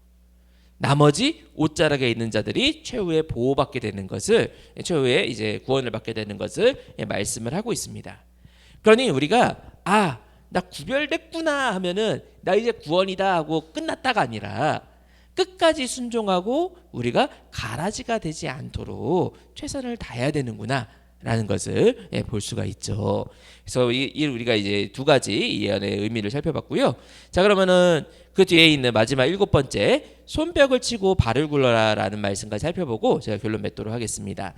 나머지 옷자락에 있는 자들이 최후의 보호받게 되는 것을, 최후의 이제 구원을 받게 되는 것을 말씀을 하고 있습니다. 그러니 우리가 나 구별됐구나 하면은 나 이제 구원이다 하고 끝났다가 아니라 끝까지 순종하고 우리가 가라지가 되지 않도록 최선을 다해야 되는구나 라는 것을 볼 수가 있죠. 그래서 우리가 이제 두 가지 이 예언의 의미를 살펴봤고요. 자, 그러면은 그 뒤에 있는 마지막 7번째, 손뼉을 치고 발을 굴러라 라는 말씀까지 살펴보고 제가 결론 맺도록 하겠습니다.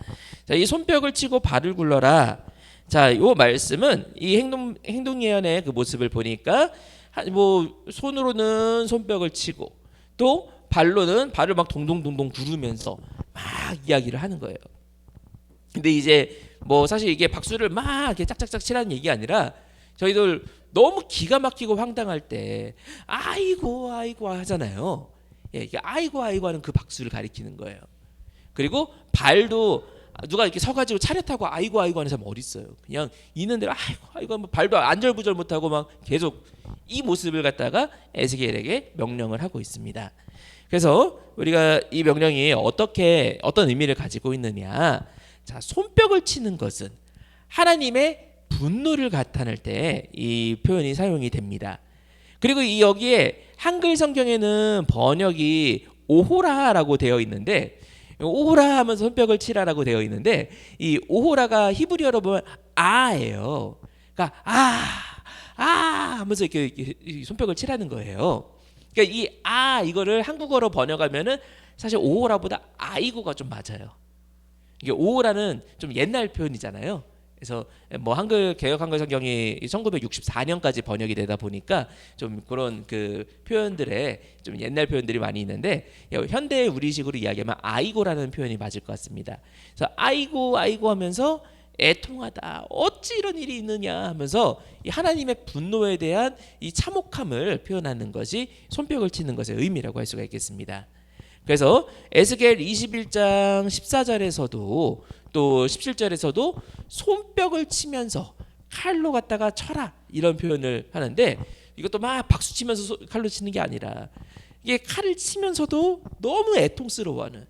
자, 이 손뼉을 치고 발을 굴러라, 자, 이 말씀은 이 행동 예언의 그 모습을 보니까 뭐 손으로는 손뼉을 치고 또 발로는 발을 막 동동동동 구르면서 막 이야기를 하는 거예요. 근데 이제 뭐 사실 이게 박수를 막 이렇게 짝짝짝 치라는 얘기 아니라, 저희들 너무 기가 막히고 황당할 때 아이고 하잖아요. 이게 아이고 하는 그 박수를 가리키는 거예요. 그리고 발도 누가 이렇게 서가지고 차렷하고 아이고 하는 사람 어디 있어요? 그냥 있는 대로 아이고 뭐 발도 안절부절 못하고 막 계속 이 모습을 갖다가 에스겔에게 명령을 하고 있습니다. 그래서 우리가 이 명령이 어떤 의미를 가지고 있느냐? 자, 손뼉을 치는 것은 하나님의 분노를 나타낼 때 이 표현이 사용이 됩니다. 그리고 이 여기에 한글 성경에는 번역이 오호라라고 되어 있는데, 오호라 하면서 손뼉을 치라라고 되어 있는데, 이 오호라가 히브리어로 보면 아예요. 그러니까 하면서 이렇게 손뼉을 치라는 거예요. 그러니까 이거를 한국어로 번역하면은 사실 오호라보다 아이고가 좀 맞아요. 이게 오호라는 좀 옛날 표현이잖아요. 그래서 뭐 한글 개역 한글 성경이 1964년까지 번역이 되다 보니까 좀 그런 그 표현들에 좀 옛날 표현들이 많이 있는데, 현대 우리식으로 이야기하면 아이고라는 표현이 맞을 것 같습니다. 그래서 아이고 하면서 애통하다, 어찌 이런 일이 있느냐 하면서 이 하나님의 분노에 대한 이 참혹함을 표현하는 것이 손뼉을 치는 것의 의미라고 할 수가 있겠습니다. 그래서 에스겔 21장 14절에서도 또 17절에서도 손뼉을 치면서 칼로 갖다가 쳐라 이런 표현을 하는데, 이것도 막 박수 치면서 칼로 치는 게 아니라 이게 칼을 치면서도 너무 애통스러워하는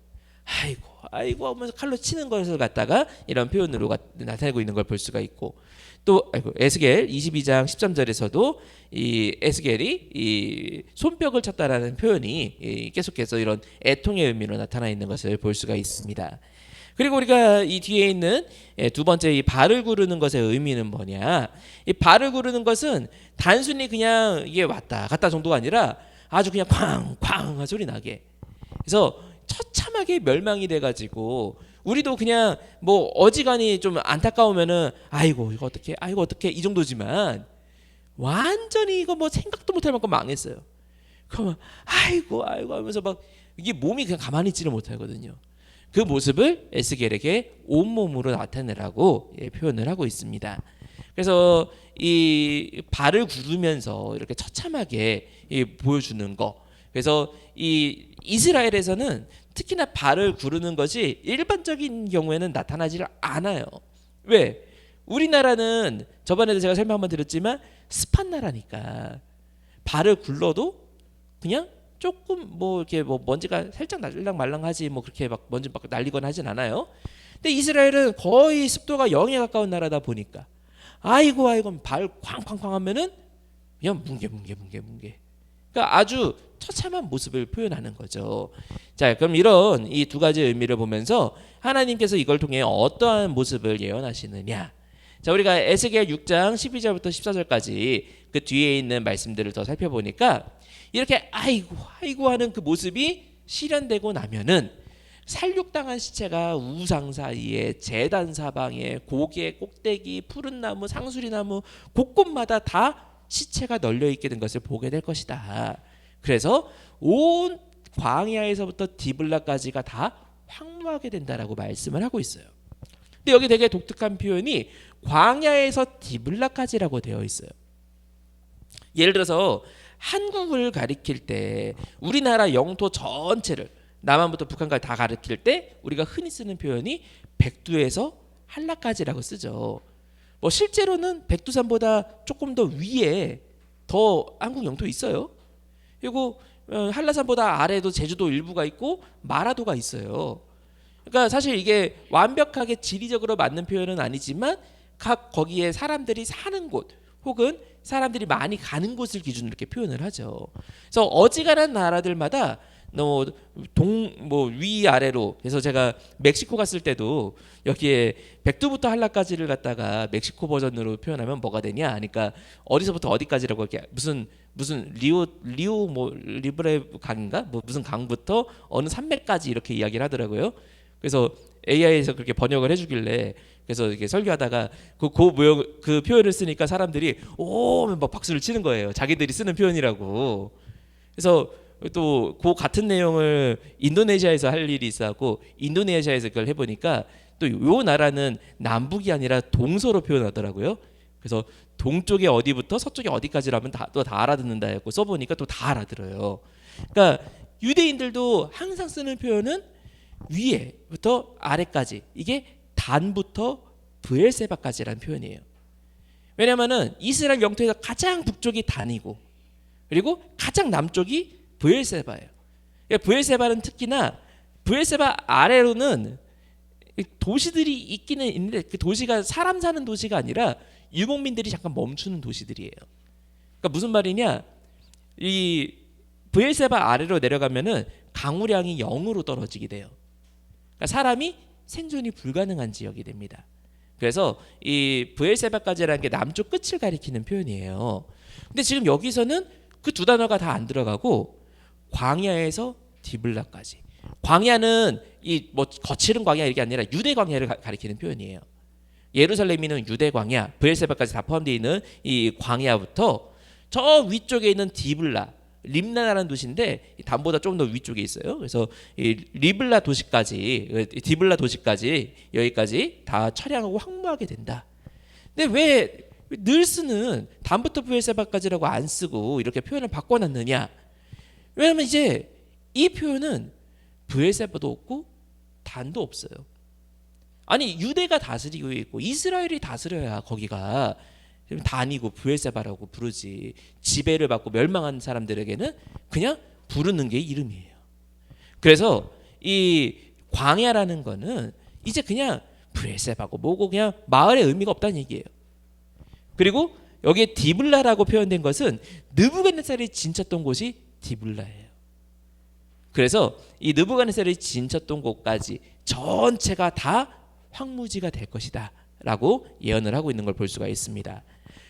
아이고 하면서 칼로 치는 것을 갖다가 이런 표현으로 나타내고 있는 걸 볼 수가 있고, 또 에스겔 22장 13절에서도 이 에스겔이 이 손뼉을 쳤다라는 표현이 계속해서 이런 애통의 의미로 나타나 있는 것을 볼 수가 있습니다. 그리고 우리가 이 뒤에 있는 두 번째 이 발을 구르는 것의 의미는 뭐냐? 이 발을 구르는 것은 단순히 그냥 이게 왔다 갔다 정도가 아니라 아주 그냥 쾅쾅 소리 나게. 그래서 처참하게 멸망이 돼가지고 우리도 그냥 뭐 어지간히 좀 안타까우면은 아이고 이거 어떻게 이 정도지만, 완전히 이거 뭐 생각도 못할 만큼 망했어요. 그러면 아이고 하면서 막 이게 몸이 그냥 가만히 있지를 못하거든요. 그 모습을 에스겔에게 온몸으로 나타내라고 표현을 하고 있습니다. 그래서 이 발을 구르면서 이렇게 처참하게 보여주는 거. 그래서 이 이스라엘에서는 특히나 발을 구르는 것이 일반적인 경우에는 나타나지를 않아요. 왜? 우리나라는 저번에도 제가 설명 한번 드렸지만 습한 나라니까 발을 굴러도 그냥 조금 뭐 이렇게 뭐 먼지가 살짝 날랑말랑하지 뭐 그렇게 막 먼지 막 날리거나 하진 않아요. 근데 이스라엘은 거의 습도가 0에 가까운 나라다 보니까 아이고 아이고 발 쾅쾅쾅 하면은 그냥 뭉개. 그러니까 아주 처참한 모습을 표현하는 거죠. 자, 그럼 이런 이 두 가지 의미를 보면서 하나님께서 이걸 통해 어떠한 모습을 예언하시느냐. 자, 우리가 에스겔 6장 12절부터 14절까지 그 뒤에 있는 말씀들을 더 살펴보니까 이렇게 아이고 하는 그 모습이 실현되고 나면은 살육당한 시체가 우상 사이에 제단 사방에 고개 꼭대기 푸른 나무 상수리나무 곳곳마다 다 시체가 널려 있게 된 것을 보게 될 것이다. 그래서 온 광야에서부터 디블라까지가 다 황무하게 된다라고 말씀을 하고 있어요. 근데 여기 되게 독특한 표현이 광야에서 디블라까지라고 되어 있어요. 예를 들어서 한국을 가리킬 때 우리나라 영토 전체를 남한부터 북한까지 다 가리킬 때 우리가 흔히 쓰는 표현이 백두에서 한라까지라고 쓰죠. 뭐 실제로는 백두산보다 조금 더 위에 더 한국 영토 있어요. 그리고 한라산보다 아래도 제주도 일부가 있고 마라도가 있어요. 그러니까 사실 이게 완벽하게 지리적으로 맞는 표현은 아니지만 각 거기에 사람들이 사는 곳 혹은 사람들이 많이 가는 곳을 기준으로 이렇게 표현을 하죠. 그래서 어지간한 나라들마다 뭐 위아래로 그래서 제가 멕시코 갔을 때도 여기에 백두부터 한라까지를 갖다가 멕시코 버전으로 표현하면 뭐가 되냐 하니까 어디서부터 어디까지라고 이렇게 무슨 리오 뭐 리브레 강인가 뭐 무슨 강부터 어느 산맥까지 이렇게 이야기를 하더라고요. 그래서 AI에서 그렇게 번역을 해주길래 그래서 이렇게 설교하다가 그 표현을 쓰니까 사람들이 막 박수를 치는 거예요. 자기들이 쓰는 표현이라고. 그래서 또 그 같은 내용을 인도네시아에서 할 일이 있어갖고 인도네시아에서 그걸 해보니까 또 요 나라는 남북이 아니라 동서로 표현하더라고요. 그래서 동쪽에 어디부터 서쪽에 어디까지라면 또 다 알아듣는다 했고 써보니까 또 다 알아들어요. 그러니까 유대인들도 항상 쓰는 표현은 위에부터 아래까지 이게 단부터 브엘세바까지라는 표현이에요. 왜냐하면은 이스라엘 영토에서 가장 북쪽이 단이고 그리고 가장 남쪽이 브엘세바예요. 브엘세바는 특히나 브엘세바 아래로는 도시들이 있기는 있는데 그 도시가 사람 사는 도시가 아니라 유목민들이 잠깐 멈추는 도시들이에요. 그러니까 무슨 말이냐? 이 브엘세바 아래로 내려가면은 강우량이 0으로 떨어지게 돼요. 그러니까 사람이 생존이 불가능한 지역이 됩니다. 그래서 이 브엘세바까지라는 게 남쪽 끝을 가리키는 표현이에요. 근데 지금 여기서는 그 두 단어가 다 안 들어가고 광야에서 디블라까지. 광야는 이 뭐 거칠은 광야 이게 아니라 유대 광야를 가리키는 표현이에요. 예루살렘이는 유대 광야, 브엘세바까지 다 포함되어 있는 이 광야부터 저 위쪽에 있는 디블라, 림나라는 도시인데 단보다 좀 더 위쪽에 있어요. 그래서 이 리블라 도시까지, 디블라 도시까지 여기까지 다 처량하고 황무하게 된다. 근데 왜 늘 쓰는 단부터 브엘세바까지라고 안 쓰고 이렇게 표현을 바꿔놨느냐? 왜냐면 이제 이 표현은 브엘세바도 없고 단도 없어요. 아니 유대가 다스리고 있고 이스라엘이 다스려야 거기가 단이고 브엘세바라고 부르지. 지배를 받고 멸망한 사람들에게는 그냥 부르는 게 이름이에요. 그래서 이 광야라는 거는 이제 그냥 브엘세바고 뭐고 그냥 마을의 의미가 없다는 얘기예요. 그리고 여기에 디블라라고 표현된 것은 느부갓네살이 진쳤던 곳이 디블라예요. 그래서 이 느부갓네살이 진쳤던 곳까지 전체가 다 황무지가 될 것이다 라고 예언을 하고 있는 걸 볼 수가 있습니다.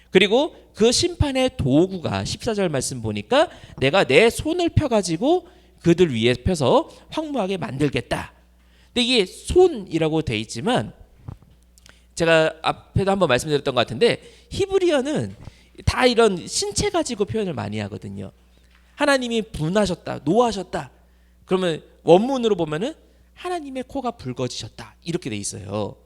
그리고 그 심판의 도구가 14절 말씀 보니까 내가 내 손을 펴가지고 그들 위에 펴서 황무하게 만들겠다. 근데 이게 손이라고 돼 있지만 제가 앞에도 한번 말씀드렸던 것 같은데 히브리어는 다 이런 신체 가지고 표현을 많이 하거든요. 하나님이 분하셨다, 노하셨다. 그러면 원문으로 보면은 하나님의 코가 붉어지셨다 이렇게 돼 있어요.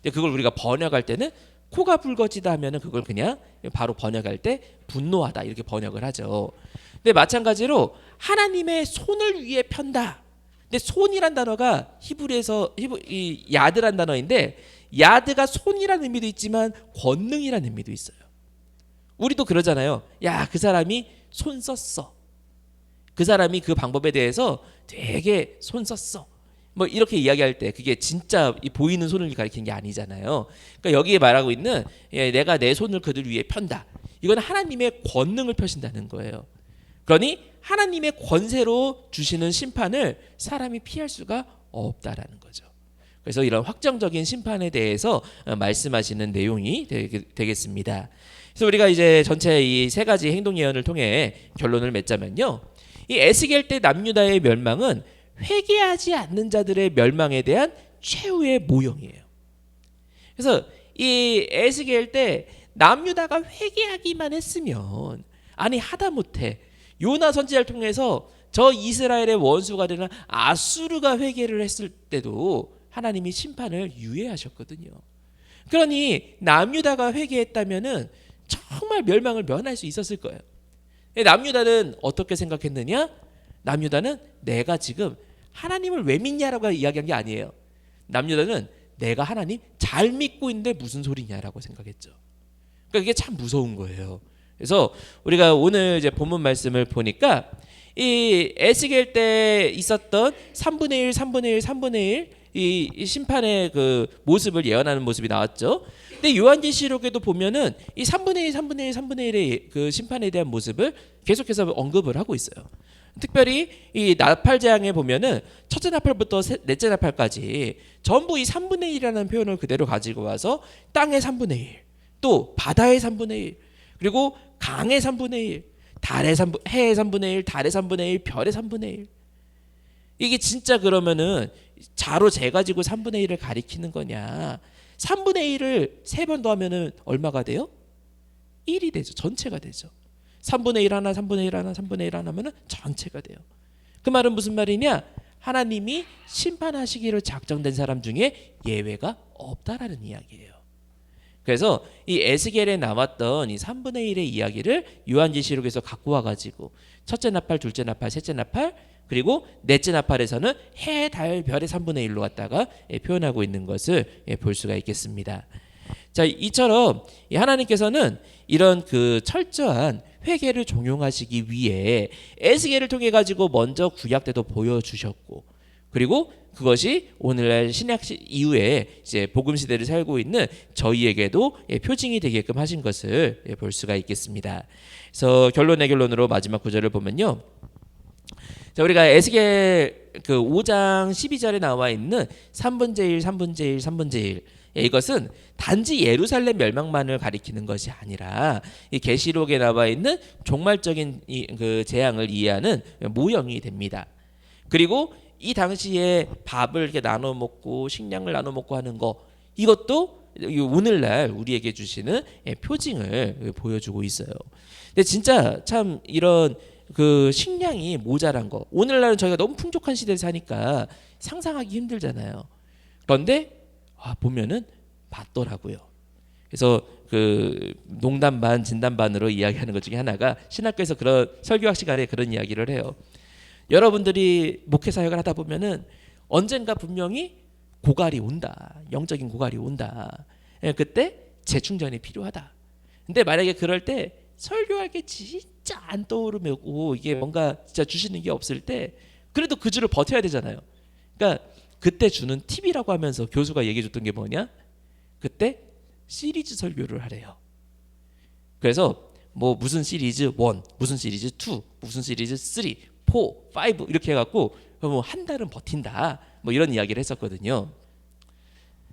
그걸 우리가 번역할 때는 코가 붉어지다 하면은 그걸 그냥 바로 번역할 때 분노하다 이렇게 번역을 하죠. 근데 마찬가지로 하나님의 손을 위에 편다. 근데 손이란 단어가 히브리에서 이 야드란 단어인데 야드가 손이라는 의미도 있지만 권능이라는 의미도 있어요. 우리도 그러잖아요. 야, 그 사람이 손 썼어. 그 사람이 그 방법에 대해서 되게 손 썼어. 뭐 이렇게 이야기할 때 그게 진짜 이 보이는 손을 가리키는 게 아니잖아요. 그러니까 여기에 말하고 있는 내가 내 손을 그들 위에 편다. 이건 하나님의 권능을 펴신다는 거예요. 그러니 하나님의 권세로 주시는 심판을 사람이 피할 수가 없다라는 거죠. 그래서 이런 확정적인 심판에 대해서 말씀하시는 내용이 되겠습니다. 그래서 우리가 이제 전체 이 세 가지 행동 예언을 통해 결론을 맺자면요. 이 에스겔 때 남유다의 멸망은 회개하지 않는 자들의 멸망에 대한 최후의 모형이에요. 그래서 이 에스겔 때 남유다가 회개하기만 했으면, 아니 하다못해 요나 선지자를 통해서 저 이스라엘의 원수가 되는 아수르가 회개를 했을 때도 하나님이 심판을 유예하셨거든요. 그러니 남유다가 회개했다면은 정말 멸망을 면할 수 있었을 거예요. 남유다는 어떻게 생각했느냐? 남유다는 내가 지금 하나님을 왜 믿냐라고 이야기한 게 아니에요. 남유다는 내가 하나님 잘 믿고 있는데 무슨 소리냐라고 생각했죠. 그러니까 이게 참 무서운 거예요. 그래서 우리가 오늘 이제 본문 말씀을 보니까 이 에스겔 때 있었던 3분의 1, 3분의 1, 3분의 1 이 심판의 그 모습을 예언하는 모습이 나왔죠. 근데 요한계시록에도 보면은 이 3분의 1, 3분의 1, 3분의 1의 그 심판에 대한 모습을 계속해서 언급을 하고 있어요. 특별히 이 나팔 재앙에 보면은 첫째 나팔부터 넷째 나팔까지 전부 이 3분의 1이라는 표현을 그대로 가지고 와서 땅의 3분의 1, 또 바다의 3분의 1, 그리고 강의 3분의 1, 해의 3분의 1, 달의 3분의 1, 별의 3분의 1. 이게 진짜 그러면은 자로 재가지고 3분의 1을 가리키는 거냐? 3분의 1을 3번 더하면은 얼마가 돼요? 1이 되죠. 전체가 되죠. 3분의 1 하나, 3분의 1 하나, 3분의 1 하나면은 전체가 돼요. 그 말은 무슨 말이냐? 하나님이 심판하시기로 작정된 사람 중에 예외가 없다라는 이야기예요. 그래서 이 에스겔에 나왔던 이 3분의 1의 이야기를 요한계시록에서 갖고 와가지고 첫째 나팔, 둘째 나팔, 셋째 나팔, 그리고 넷째 나팔에서는 해, 달, 별의 3분의 1로 갖다가 표현하고 있는 것을 볼 수가 있겠습니다. 자, 이처럼 하나님께서는 이런 그 철저한 회개를 종용하시기 위해 에스겔을 통해 가지고 먼저 구약 때도 보여주셨고, 그리고 그것이 오늘날 신약 이후에 이제 복음 시대를 살고 있는 저희에게도 표징이 되게끔 하신 것을 볼 수가 있겠습니다. 그래서 결론의 결론으로 마지막 구절을 보면요. 자, 우리가 에스겔 그 5장 12절에 나와 있는 3분의 1, 3분의 1, 3분의 1. 이것은 단지 예루살렘 멸망만을 가리키는 것이 아니라 이 계시록에 나와 있는 종말적인 그 재앙을 이해하는 모형이 됩니다. 그리고 이 당시에 밥을 이렇게 나눠 먹고 식량을 나눠 먹고 하는 거, 이것도 오늘날 우리에게 주시는 표징을 보여주고 있어요. 근데 진짜 참 이런 그 식량이 모자란 거, 오늘날은 저희가 너무 풍족한 시대에 사니까 상상하기 힘들잖아요. 그런데 보면은 맞더라고요. 그래서 그 농담 반 진담 반으로 이야기하는 것 중에 하나가, 신학교에서 그런 설교학 시간에 그런 이야기를 해요. 여러분들이 목회 사역을 하다 보면은 언젠가 분명히 고갈이 온다. 영적인 고갈이 온다. 그때 재충전이 필요하다. 근데 만약에 그럴 때 설교할 게 진짜 안 떠오르고 이게 뭔가 진짜 주시는 게 없을 때 그래도 그 줄을 버텨야 되잖아요. 그러니까 그때 주는 팁이라고 하면서 교수가 얘기해 줬던 게 뭐냐? 그때 시리즈 설교를 하래요. 그래서 뭐 무슨 시리즈 1, 무슨 시리즈 2, 무슨 시리즈 3, 4, 5 이렇게 해갖고 뭐 한 달은 버틴다. 뭐 이런 이야기를 했었거든요.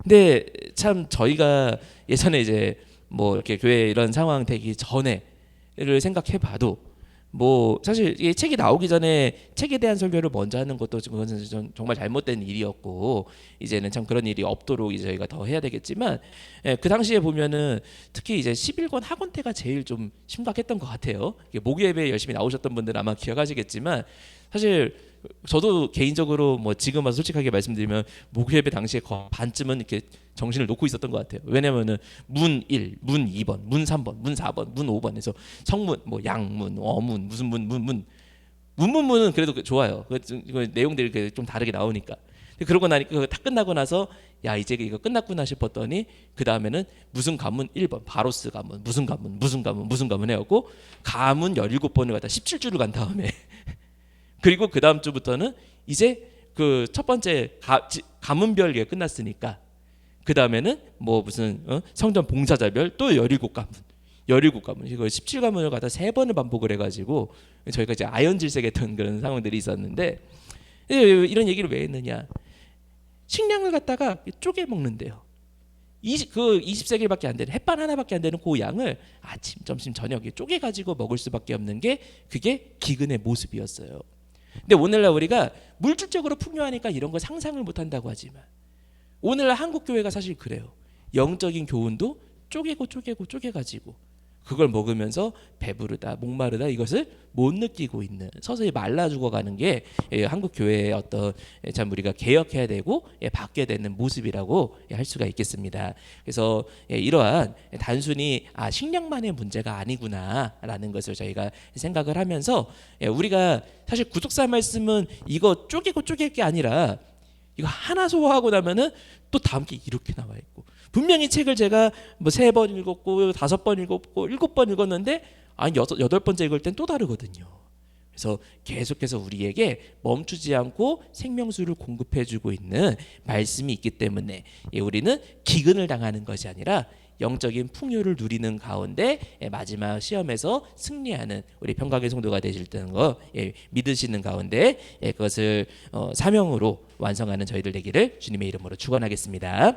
근데 참 저희가 예전에 이제 뭐 이렇게 교회 이런 상황 되기 전에를 생각해봐도 뭐 사실 이 책이 나오기 전에 책에 대한 설교를 먼저 하는 것도 그것은 정말 잘못된 일이었고, 이제는 참 그런 일이 없도록 이제 저희가 더 해야 되겠지만, 그 당시에 보면은 특히 이제 11권 학원 때가 제일 좀 심각했던 것 같아요. 목요 예배에 열심히 나오셨던 분들은 아마 기억하시겠지만, 사실 저도 개인적으로 뭐 지금 와서 솔직하게 말씀드리면 목요 예배 당시에 반쯤은 이렇게 정신을 놓고 있었던 것 같아요. 왜냐면은 문 1, 문 2번, 문 3번, 문 4번, 문 5번에서 성문, 뭐 양문, 어문, 무슨 문은 그래도 좋아요. 그 내용들이 좀 다르게 나오니까. 그러고 나니까 다 끝나고 나서 야 이제 이거 끝났구나 싶었더니 그 다음에는 무슨 가문 1번 바로스 가문, 무슨 가문, 무슨 가문, 무슨 가문 해갖고 가문 17번을 갖다 17주를 간 다음에 그리고 그 다음 주부터는 이제 그 첫 번째 가문별 끝났으니까 그 다음에는 뭐 무슨 성전 봉사자별 또 17가문 이거 17가문을 갖다 3번을 반복을 해가지고 저희가 이제 아연질색했던 그런 상황들이 있었는데 이런 얘기를 왜 했느냐? 식량을 갖다가 쪼개 먹는데요. 그 20세겔밖에 안 되는 햇반 하나밖에 안 되는 그 양을 아침, 점심, 저녁에 쪼개 가지고 먹을 수밖에 없는 게 그게 기근의 모습이었어요. 근데 오늘날 우리가 물질적으로 풍요하니까 이런 거 상상을 못 한다고 하지만 오늘날 한국 교회가 사실 그래요. 영적인 교훈도 쪼개가지고 그걸 먹으면서 배부르다, 목마르다 이것을 못 느끼고 있는 서서히 말라 죽어가는 게 한국 교회의 어떤 참 우리가 개혁해야 되고 바뀌어야 되는 모습이라고 할 수가 있겠습니다. 그래서 이러한 단순히 식량만의 문제가 아니구나라는 것을 저희가 생각을 하면서 우리가 사실 구속사 말씀은 이거 쪼갤 게 아니라 이거 하나 소화하고 나면은 또 다음 게 이렇게 나와 있고 분명히 책을 제가 뭐 3번 읽었고 5번 읽었고 7번 읽었는데 여덟 번째 읽을 땐 또 다르거든요. 그래서 계속해서 우리에게 멈추지 않고 생명수를 공급해주고 있는 말씀이 있기 때문에 우리는 기근을 당하는 것이 아니라 영적인 풍요를 누리는 가운데 마지막 시험에서 승리하는 우리 평강의 성도가 되실 거 믿으시는 가운데 그것을 사명으로 완성하는 저희들 되기를 주님의 이름으로 축원하겠습니다.